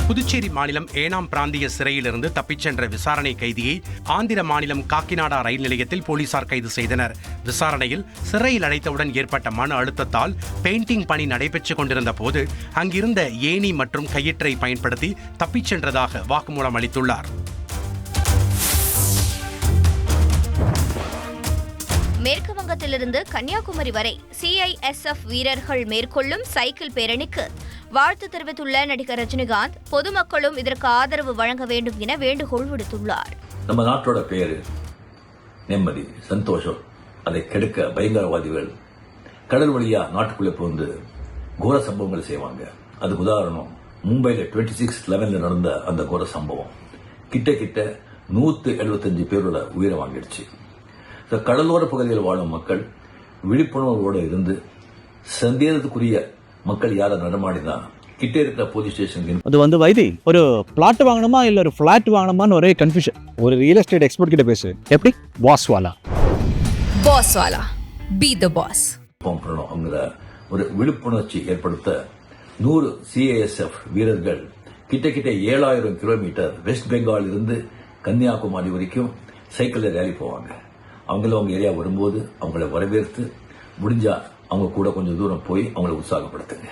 புதுச்சேரி மாநிலம் ஏனாம் பிராந்திய சிறையிலிருந்து தப்பிச் சென்ற விசாரணை கைதியை ஆந்திர மாநிலம் காக்கிநாடா ரயில் நிலையத்தில் போலீசார் கைது செய்தனர். விசாரணையில் சிறையில் அடைத்தவுடன் ஏற்பட்ட மன அழுத்தத்தால் பெயிண்டிங் பணி நடைபெற்றுக் கொண்டிருந்த போது அங்கிருந்த ஏணி மற்றும் கயிற்றை பயன்படுத்தி தப்பிச் சென்றதாக வாக்குமூலம் அளித்துள்ளார். மேற்கு வங்கத்திலிருந்து கன்னியாகுமரி வரை CISF வீரர்கள் மேற்கொள்ளும் சைக்கிள் பேரணிக்கு வாழ்த்து தெரிவித்துள்ள நடிகர் ரஜினிகாந்த் பொதுமக்களும் இதற்கு ஆதரவு வழங்க வேண்டும் என வேண்டுகோள் விடுத்துள்ளார். நம்ம நாட்டோட பேரு நிம்மதி, சந்தோஷம், அதை கெடுக்க பயங்கரவாதிகள் கடல் வழியா நாட்டுக்குள்ளே புகுந்து கோர சம்பவங்கள் செய்வாங்க. அதுக்கு உதாரணம் மும்பையில 26/11 நடந்த அந்த கோர சம்பவம் கிட்ட 175 பேரோட உயிரை வாங்கிடுச்சு. கடலோர பகுதியில் வாழும் மக்கள் விழிப்புணர்வோடு இருந்து சந்தேகத்துக்குரிய மக்கள் யாரை நடமாடினா கிட்டே இருக்கிற போலீஸ் ஸ்டேஷன் அது வைதி ஒரு பிளாட் வாங்கணுமா இல்ல ஒரு பிளாட் வாங்கணுமான்னு ஒரே கன்ஃபியூஷன். ஒரு ரியல் எஸ்டேட் எக்ஸ்பர்ட் கிட்ட பேசு. எப்படி? பாஸ்வாலா பி தி பாஸ் அவங்கள ஒரு விழிப்புணர்ச்சி ஏற்படுத்த 100 CISF வீரர்கள் கிட்ட 7000 கிலோமீட்டர் வெஸ்ட் பெங்கால் இருந்து கன்னியாகுமரி வரைக்கும் சைக்கிள்ல ரேலி போவாங்க. அவங்க ஏரியா வரும்போது அவங்கள வரவேற்று முடிஞ்சா அவங்க கூட கொஞ்சம் தூரம் போய் அவங்களை உற்சாகப்படுத்துங்க.